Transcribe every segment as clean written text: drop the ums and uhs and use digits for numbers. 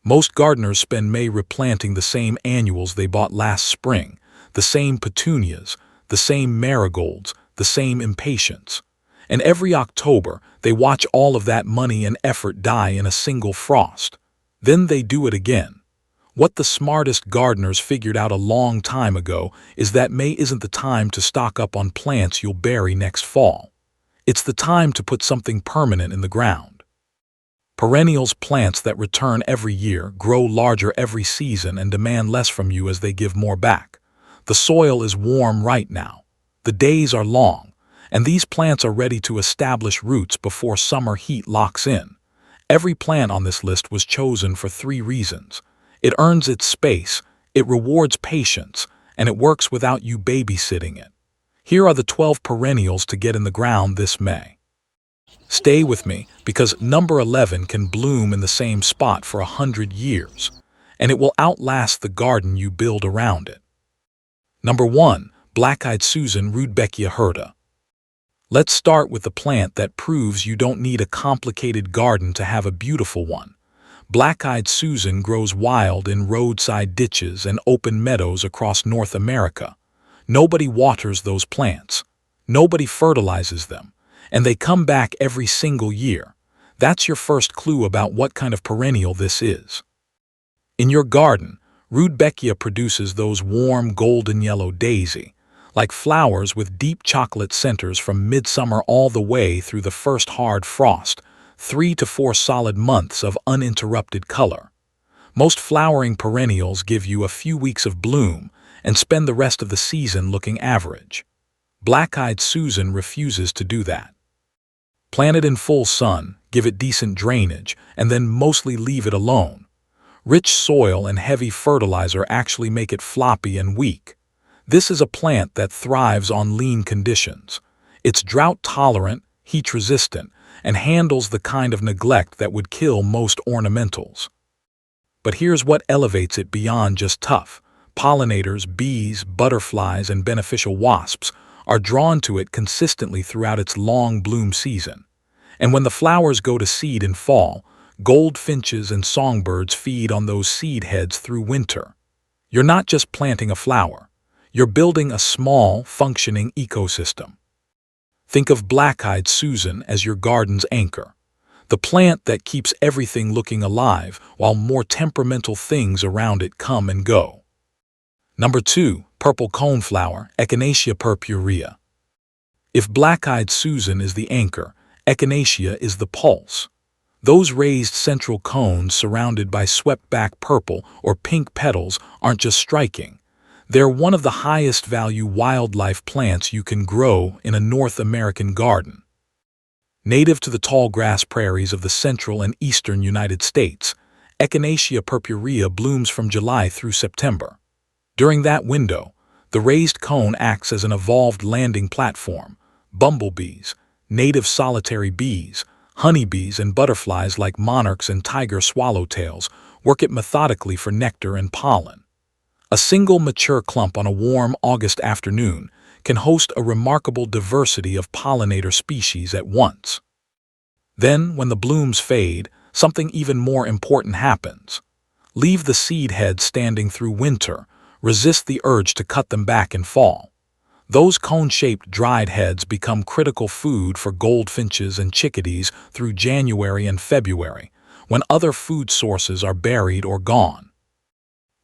Most gardeners spend May replanting the same annuals they bought last spring, the same petunias, the same marigolds, the same impatiens. And every October, they watch all of that money and effort die in a single frost. Then they do it again. What the smartest gardeners figured out a long time ago is that May isn't the time to stock up on plants you'll bury next fall. It's the time to put something permanent in the ground. Perennials, plants that return every year, grow larger every season and demand less from you as they give more back. The soil is warm right now. The days are long, and these plants are ready to establish roots before summer heat locks in. Every plant on this list was chosen for 3 reasons. It earns its space, it rewards patience, and it works without you babysitting it. Here are the 12 perennials to get in the ground this May. Stay with me, because number 11 can bloom in the same spot for 100 years, and it will outlast the garden you build around it. Number 1, Black-Eyed Susan Rudbeckia hirta. Let's start with the plant that proves you don't need a complicated garden to have a beautiful one. Black-Eyed Susan grows wild in roadside ditches and open meadows across North America. Nobody waters those plants. Nobody fertilizes them. And they come back every single year. That's your first clue about what kind of perennial this is. In your garden, Rudbeckia produces those warm golden yellow daisy, like flowers with deep chocolate centers from midsummer all the way through the first hard frost, 3 to 4 solid months of uninterrupted color. Most flowering perennials give you a few weeks of bloom and spend the rest of the season looking average. Black-Eyed Susan refuses to do that. Plant it in full sun, give it decent drainage, and then mostly leave it alone. Rich soil and heavy fertilizer actually make it floppy and weak. This is a plant that thrives on lean conditions. It's drought-tolerant, heat-resistant, and handles the kind of neglect that would kill most ornamentals. But here's what elevates it beyond just tough. Pollinators, bees, butterflies, and beneficial wasps are drawn to it consistently throughout its long bloom season. And when the flowers go to seed in fall, goldfinches and songbirds feed on those seed heads through winter. You're not just planting a flower. You're building a small, functioning ecosystem. Think of Black-Eyed Susan as your garden's anchor, the plant that keeps everything looking alive while more temperamental things around it come and go. Number 2, purple coneflower, Echinacea purpurea. If Black-Eyed Susan is the anchor, Echinacea is the pulse. Those raised central cones surrounded by swept-back purple or pink petals aren't just striking. They're one of the highest value wildlife plants you can grow in a North American garden. Native to the tall grass prairies of the central and eastern United States, Echinacea purpurea blooms from July through September. During that window, the raised cone acts as an evolved landing platform. Bumblebees, native solitary bees, honeybees, and butterflies like monarchs and tiger swallowtails work it methodically for nectar and pollen. A single mature clump on a warm August afternoon can host a remarkable diversity of pollinator species at once. Then, when the blooms fade, something even more important happens. Leave the seed heads standing through winter. Resist the urge to cut them back in fall. Those cone-shaped dried heads become critical food for goldfinches and chickadees through January and February, when other food sources are buried or gone.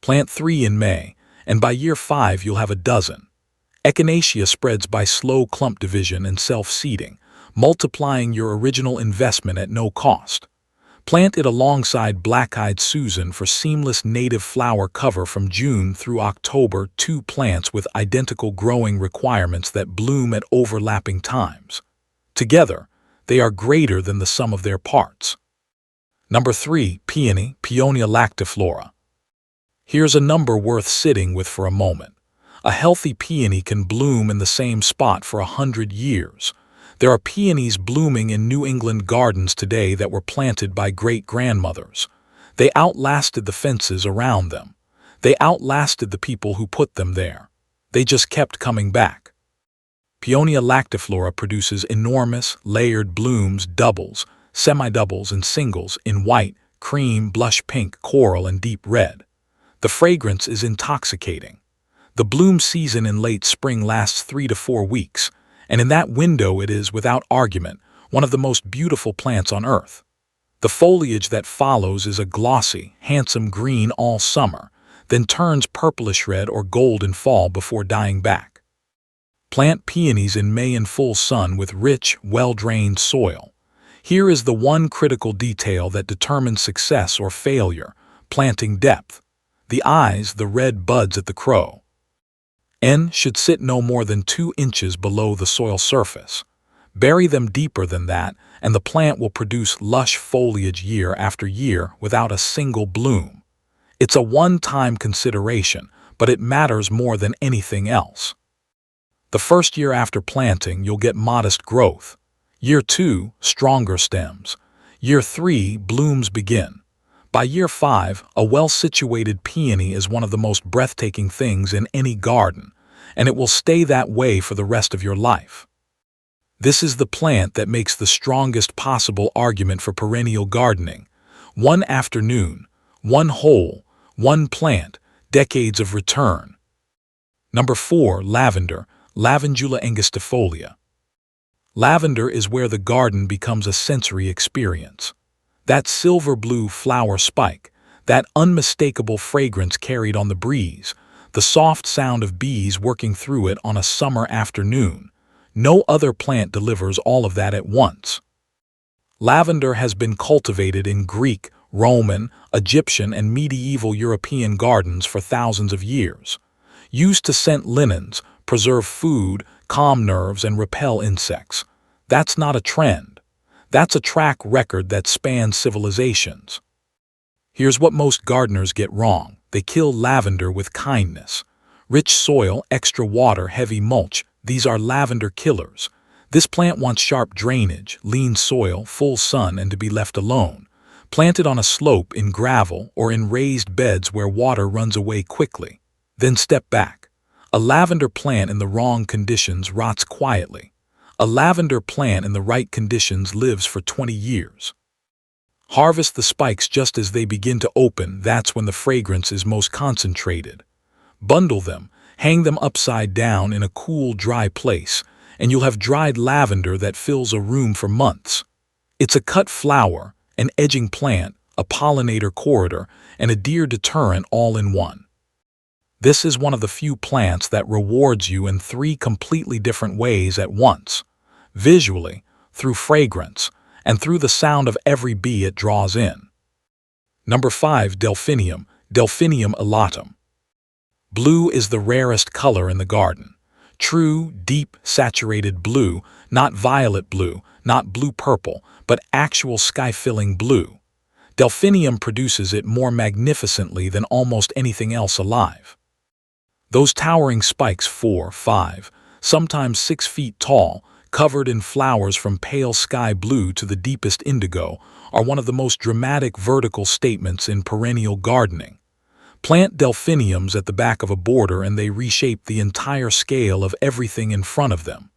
Plant 3 in May, and by year 5 you'll have a dozen. Echinacea spreads by slow clump division and self-seeding, multiplying your original investment at no cost. Plant it alongside Black-Eyed Susan for seamless native flower cover from June through October, 2 plants with identical growing requirements that bloom at overlapping times. Together, they are greater than the sum of their parts. Number 3, Peony, Peonia lactiflora. Here's a number worth sitting with for a moment. A healthy peony can bloom in the same spot for 100 years. There are peonies blooming in New England gardens today that were planted by great-grandmothers. They outlasted the fences around them. They outlasted the people who put them there. They just kept coming back. Peonia lactiflora produces enormous, layered blooms, doubles, semi-doubles, and singles in white, cream, blush pink, coral, and deep red. The fragrance is intoxicating. The bloom season in late spring lasts 3 to 4 weeks, and in that window it is, without argument, one of the most beautiful plants on earth. The foliage that follows is a glossy, handsome green all summer, then turns purplish red or gold in fall before dying back. Plant peonies in May in full sun with rich, well-drained soil. Here is the one critical detail that determines success or failure: planting depth. The eyes, the red buds at the crow. N should sit no more than 2 inches below the soil surface. Bury them deeper than that, and the plant will produce lush foliage year after year without a single bloom. It's a one-time consideration, but it matters more than anything else. The first year after planting, you'll get modest growth. Year 2, stronger stems. Year 3, blooms begin. By year 5, a well-situated peony is one of the most breathtaking things in any garden, and it will stay that way for the rest of your life. This is the plant that makes the strongest possible argument for perennial gardening. One afternoon, one hole, one plant, decades of return. Number 4, lavender, Lavandula angustifolia. Lavender is where the garden becomes a sensory experience. That silver-blue flower spike, that unmistakable fragrance carried on the breeze, the soft sound of bees working through it on a summer afternoon. No other plant delivers all of that at once. Lavender has been cultivated in Greek, Roman, Egyptian, and medieval European gardens for thousands of years. Used to scent linens, preserve food, calm nerves, and repel insects. That's not a trend. That's a track record that spans civilizations. Here's what most gardeners get wrong. They kill lavender with kindness. Rich soil, extra water, heavy mulch, these are lavender killers. This plant wants sharp drainage, lean soil, full sun, and to be left alone. Plant it on a slope, in gravel, or in raised beds where water runs away quickly. Then step back. A lavender plant in the wrong conditions rots quietly. A lavender plant in the right conditions lives for 20 years. Harvest the spikes just as they begin to open. That's when the fragrance is most concentrated. Bundle them, hang them upside down in a cool, dry place, and you'll have dried lavender that fills a room for months. It's a cut flower, an edging plant, a pollinator corridor, and a deer deterrent all in one. This is one of the few plants that rewards you in 3 completely different ways at once: visually, through fragrance, and through the sound of every bee it draws in. Number 5, delphinium, Delphinium elatum. Blue is the rarest color in the garden. True, deep, saturated blue, not violet blue, not blue-purple, but actual sky-filling blue. Delphinium produces it more magnificently than almost anything else alive. Those towering spikes 4, 5, sometimes 6 feet tall, covered in flowers from pale sky blue to the deepest indigo, are one of the most dramatic vertical statements in perennial gardening. Plant delphiniums at the back of a border and they reshape the entire scale of everything in front of them.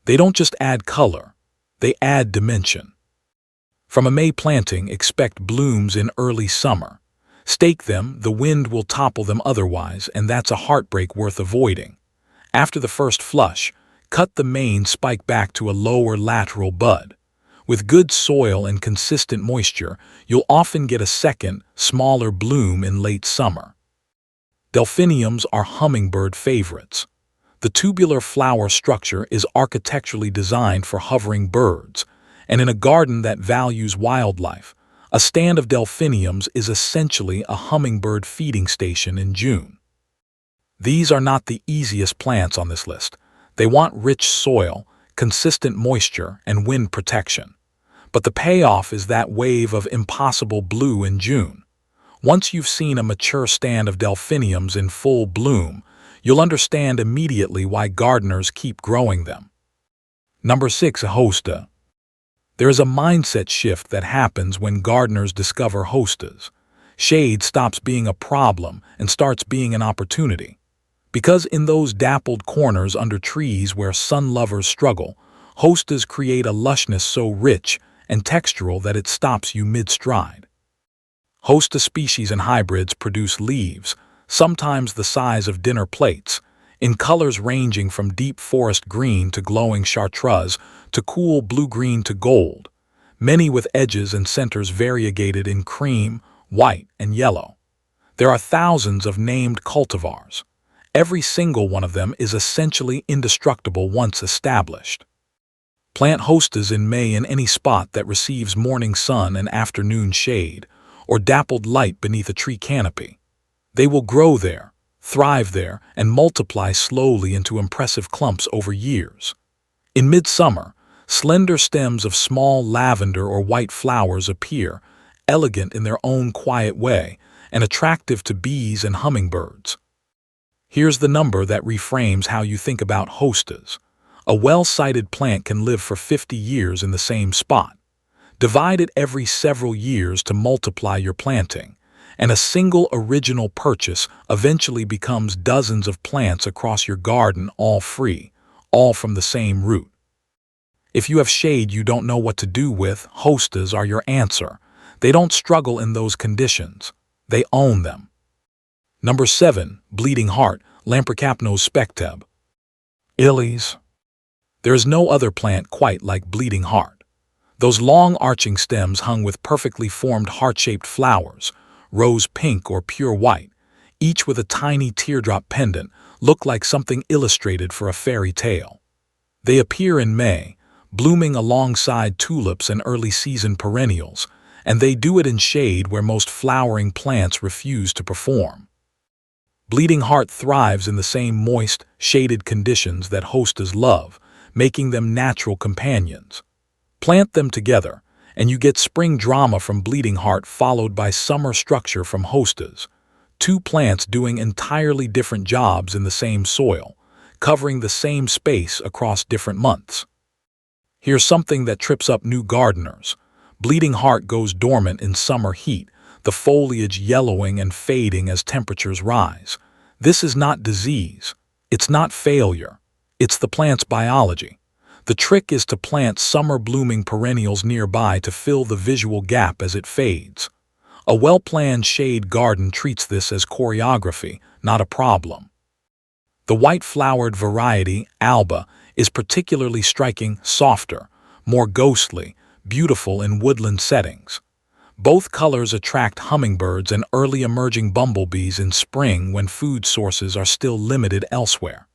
They don't just add color, they add dimension. From a May planting, expect blooms in early summer. Stake them, the wind will topple them otherwise, and that's a heartbreak worth avoiding. After the first flush, cut the main spike back to a lower lateral bud. With good soil and consistent moisture, you'll often get a second, smaller bloom in late summer. Delphiniums are hummingbird favorites. The tubular flower structure is architecturally designed for hovering birds, and in a garden that values wildlife, a stand of delphiniums is essentially a hummingbird feeding station in June. These are not the easiest plants on this list. They want rich soil, consistent moisture, and wind protection. But the payoff is that wave of impossible blue in June. Once you've seen a mature stand of delphiniums in full bloom, you'll understand immediately why gardeners keep growing them. Number 6, hosta. There is a mindset shift that happens when gardeners discover hostas. Shade stops being a problem and starts being an opportunity. Because in those dappled corners under trees where sun lovers struggle, hostas create a lushness so rich and textural that it stops you mid-stride. Hosta species and hybrids produce leaves, sometimes the size of dinner plates, in colors ranging from deep forest green to glowing chartreuse to cool blue-green to gold, many with edges and centers variegated in cream, white, and yellow. There are thousands of named cultivars. Every single one of them is essentially indestructible once established. Plant hostas in May in any spot that receives morning sun and afternoon shade, or dappled light beneath a tree canopy. They will grow there, thrive there, and multiply slowly into impressive clumps over years. In midsummer, slender stems of small lavender or white flowers appear, elegant in their own quiet way and attractive to bees and hummingbirds. Here's the number that reframes how you think about hostas. A well-sited plant can live for 50 years in the same spot. Divide it every several years to multiply your planting, and a single original purchase eventually becomes dozens of plants across your garden, all free, all from the same root. If you have shade you don't know what to do with, hostas are your answer. They don't struggle in those conditions. They own them. Number 7. Bleeding Heart, Lampricapnos specteb. Illies. There is no other plant quite like Bleeding Heart. Those long arching stems hung with perfectly formed heart-shaped flowers, rose pink or pure white, each with a tiny teardrop pendant, look like something illustrated for a fairy tale. They appear in May, blooming alongside tulips and early-season perennials, and they do it in shade where most flowering plants refuse to perform. Bleeding Heart thrives in the same moist, shaded conditions that hostas love, making them natural companions. Plant them together, and you get spring drama from Bleeding Heart followed by summer structure from hostas. Two plants doing entirely different jobs in the same soil, covering the same space across different months. Here's something that trips up new gardeners. Bleeding Heart goes dormant in summer heat, the foliage yellowing and fading as temperatures rise. This is not disease. It's not failure. It's the plant's biology. The trick is to plant summer-blooming perennials nearby to fill the visual gap as it fades. A well-planned shade garden treats this as choreography, not a problem. The white-flowered variety, Alba, is particularly striking, softer, more ghostly, beautiful in woodland settings. Both colors attract hummingbirds and early emerging bumblebees in spring when food sources are still limited elsewhere.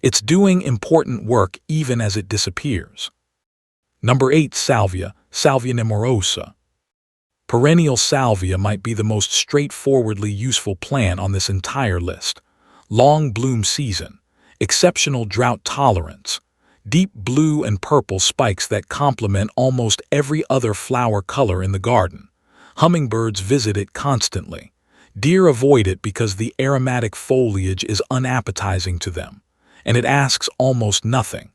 It's doing important work even as it disappears. Number 8. Salvia, Salvia nemorosa. Perennial salvia might be the most straightforwardly useful plant on this entire list. Long bloom season, exceptional drought tolerance, deep blue and purple spikes that complement almost every other flower color in the garden. Hummingbirds visit it constantly. Deer avoid it because the aromatic foliage is unappetizing to them, and it asks almost nothing.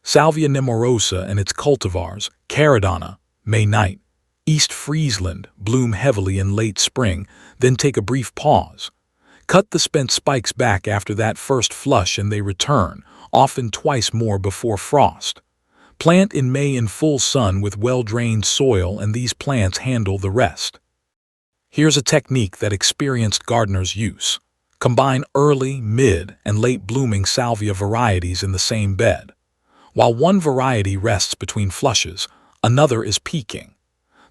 Salvia nemorosa and its cultivars, Caradonna, May night, East Friesland, bloom heavily in late spring, then take a brief pause. Cut the spent spikes back after that first flush and they return, often twice more before frost. Plant in May in full sun with well-drained soil and these plants handle the rest. Here's a technique that experienced gardeners use. Combine early, mid, and late blooming salvia varieties in the same bed. While one variety rests between flushes, another is peaking.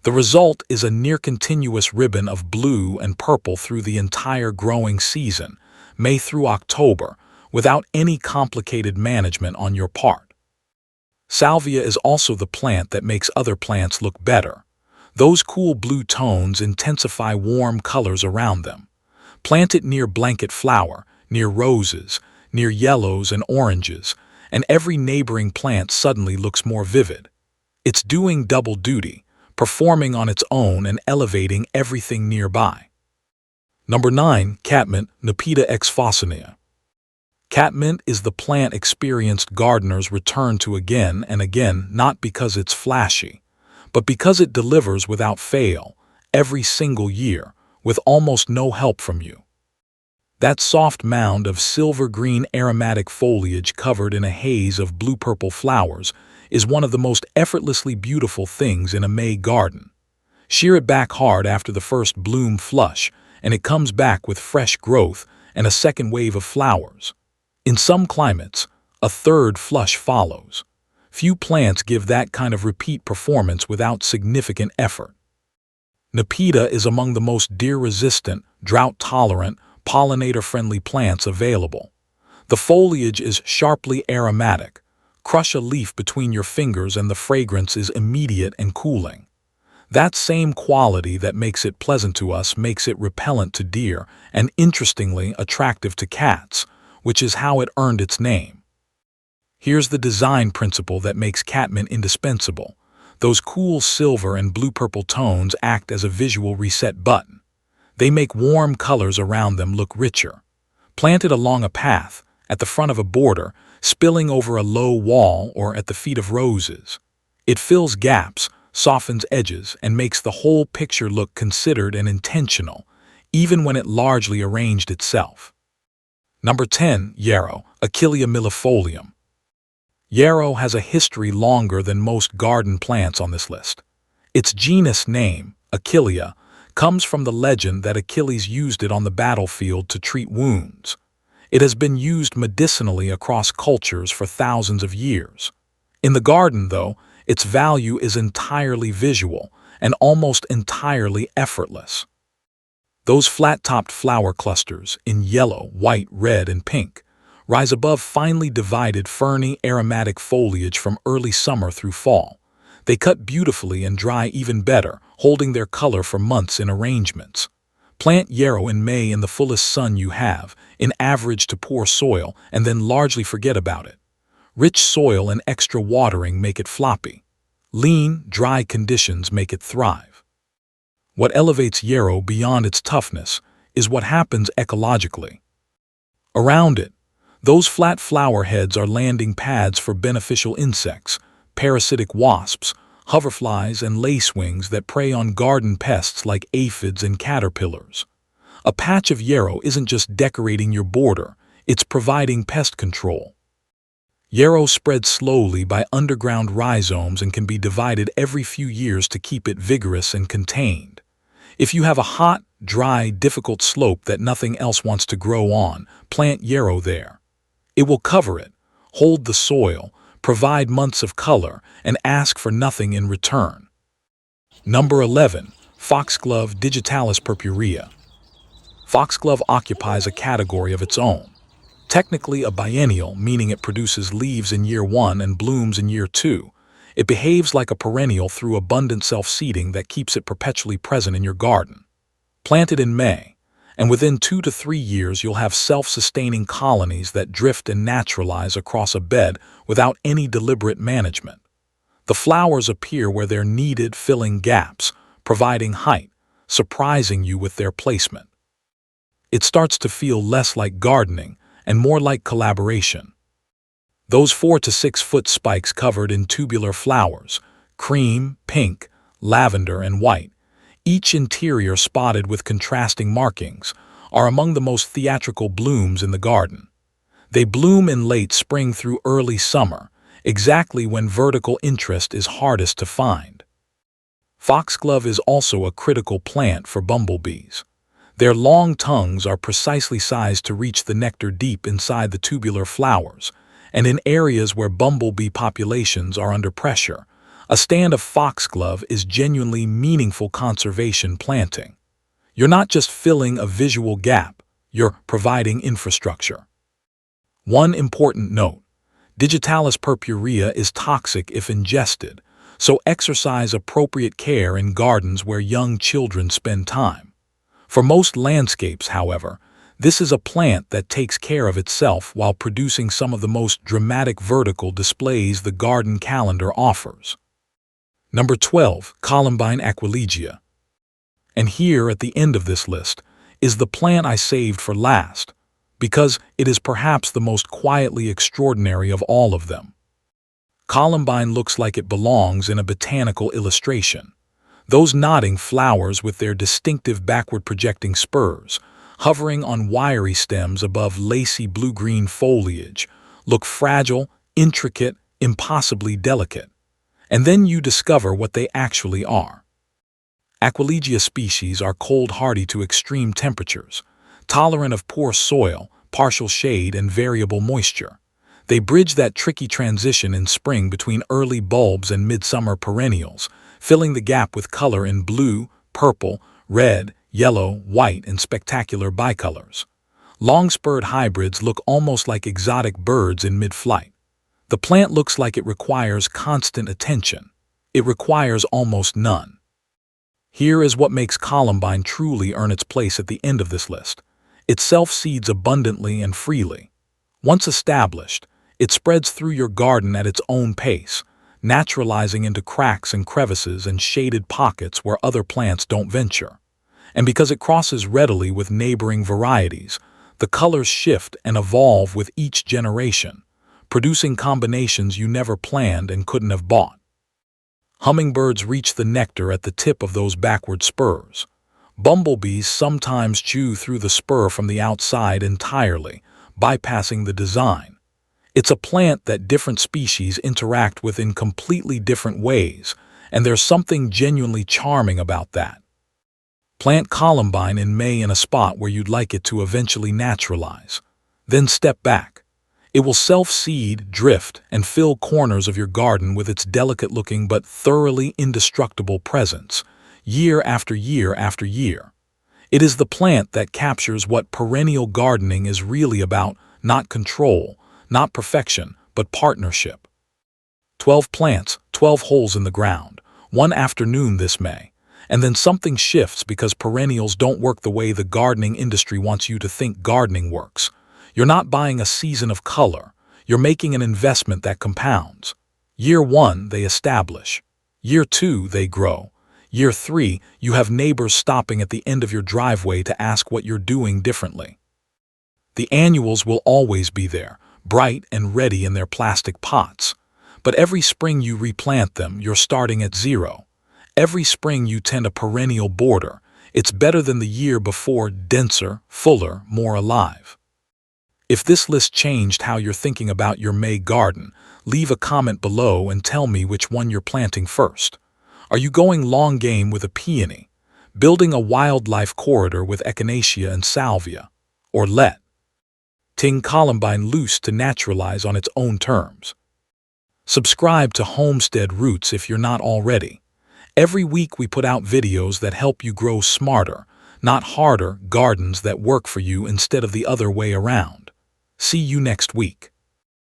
The result is a near-continuous ribbon of blue and purple through the entire growing season, May through October, without any complicated management on your part. Salvia is also the plant that makes other plants look better. Those cool blue tones intensify warm colors around them. Plant it near blanket flower, near roses, near yellows and oranges, and every neighboring plant suddenly looks more vivid. It's doing double duty, performing on its own and elevating everything nearby. Number 9. Catmint, Nepeta exfoscinea. Catmint is the plant experienced gardeners return to again and again, not because it's flashy, but because it delivers without fail, every single year, with almost no help from you. That soft mound of silver-green aromatic foliage covered in a haze of blue-purple flowers is one of the most effortlessly beautiful things in a May garden. Shear it back hard after the first bloom flush, and it comes back with fresh growth and a second wave of flowers. In some climates, a third flush follows. Few plants give that kind of repeat performance without significant effort. Nepeta is among the most deer-resistant, drought-tolerant, pollinator-friendly plants available. The foliage is sharply aromatic. Crush a leaf between your fingers and the fragrance is immediate and cooling. That same quality that makes it pleasant to us makes it repellent to deer and, interestingly, attractive to cats, which is how it earned its name. Here's the design principle that makes catmint indispensable. Those cool silver and blue-purple tones act as a visual reset button. They make warm colors around them look richer. Planted along a path, at the front of a border, spilling over a low wall, or at the feet of roses. It fills gaps, softens edges, and makes the whole picture look considered and intentional, even when it largely arranged itself. Number 10. Yarrow, Achillea millefolium. Yarrow has a history longer than most garden plants on this list. Its genus name, Achillea, comes from the legend that Achilles used it on the battlefield to treat wounds. It has been used medicinally across cultures for thousands of years. In the garden, though, its value is entirely visual and almost entirely effortless. Those flat-topped flower clusters in yellow, white, red, and pink rise above finely divided ferny aromatic foliage from early summer through fall. They cut beautifully and dry even better, holding their color for months in arrangements. Plant yarrow in May in the fullest sun you have, in average to poor soil, and then largely forget about it. Rich soil and extra watering make it floppy. Lean, dry conditions make it thrive. What elevates yarrow beyond its toughness is what happens ecologically. Around it, those flat flower heads are landing pads for beneficial insects, parasitic wasps, hoverflies, and lacewings that prey on garden pests like aphids and caterpillars. A patch of yarrow isn't just decorating your border, it's providing pest control. Yarrow spreads slowly by underground rhizomes and can be divided every few years to keep it vigorous and contained. If you have a hot, dry, difficult slope that nothing else wants to grow on, plant yarrow there. It will cover it, hold the soil, provide months of color, and ask for nothing in return. Number 11. Foxglove digitalis purpurea. Foxglove occupies a category of its own. Technically a biennial, meaning it produces leaves in year 1 and blooms in year 2, it behaves like a perennial through abundant self-seeding that keeps it perpetually present in your garden. Planted in May, and within 2 to 3 years you'll have self-sustaining colonies that drift and naturalize across a bed without any deliberate management. The flowers appear where they're needed, filling gaps, providing height, surprising you with their placement. It starts to feel less like gardening and more like collaboration. Those 4 to 6 foot spikes covered in tubular flowers, cream, pink, lavender, and white, each interior spotted with contrasting markings, are among the most theatrical blooms in the garden. They bloom in late spring through early summer, exactly when vertical interest is hardest to find. Foxglove is also a critical plant for bumblebees. Their long tongues are precisely sized to reach the nectar deep inside the tubular flowers, and in areas where bumblebee populations are under pressure, a stand of foxglove is genuinely meaningful conservation planting. You're not just filling a visual gap, you're providing infrastructure. One important note: digitalis purpurea is toxic if ingested, so exercise appropriate care in gardens where young children spend time. For most landscapes, however, this is a plant that takes care of itself while producing some of the most dramatic vertical displays the garden calendar offers. Number 12. Columbine aquilegia. And here, at the end of this list, is the plant I saved for last, because it is perhaps the most quietly extraordinary of all of them. Columbine looks like it belongs in a botanical illustration. Those nodding flowers with their distinctive backward-projecting spurs, hovering on wiry stems above lacy blue-green foliage, look fragile, intricate, impossibly delicate. And then you discover what they actually are. Aquilegia species are cold-hardy to extreme temperatures, tolerant of poor soil, partial shade, and variable moisture. They bridge that tricky transition in spring between early bulbs and midsummer perennials, filling the gap with color in blue, purple, red, yellow, white, and spectacular bicolors. Long-spurred hybrids look almost like exotic birds in mid-flight. The plant looks like it requires constant attention. It requires almost none. Here is what makes Columbine truly earn its place at the end of this list. It self-seeds abundantly and freely. Once established, it spreads through your garden at its own pace, naturalizing into cracks and crevices and shaded pockets where other plants don't venture. And because it crosses readily with neighboring varieties, the colors shift and evolve with each generation, producing combinations you never planned and couldn't have bought. Hummingbirds reach the nectar at the tip of those backward spurs. Bumblebees sometimes chew through the spur from the outside entirely, bypassing the design. It's a plant that different species interact with in completely different ways, and there's something genuinely charming about that. Plant Columbine in May in a spot where you'd like it to eventually naturalize. Then step back. It will self-seed, drift, and fill corners of your garden with its delicate-looking but thoroughly indestructible presence, year after year after year. It is the plant that captures what perennial gardening is really about, not control, not perfection, but partnership. 12 plants, 12 holes in the ground, one afternoon this May. And then something shifts because perennials don't work the way the gardening industry wants you to think gardening works. You're not buying a season of color. You're making an investment that compounds. Year 1, they establish. Year 2, they grow. Year 3, you have neighbors stopping at the end of your driveway to ask what you're doing differently. The annuals will always be there, bright and ready in their plastic pots. But every spring you replant them, you're starting at zero. Every spring you tend a perennial border. It's better than the year before, denser, fuller, more alive. If this list changed how you're thinking about your May garden, leave a comment below and tell me which one you're planting first. Are you going long game with a peony, building a wildlife corridor with echinacea and salvia, or letting Columbine loose to naturalize on its own terms? Subscribe to Homestead Roots if you're not already. Every week we put out videos that help you grow smarter, not harder, gardens that work for you instead of the other way around. See you next week.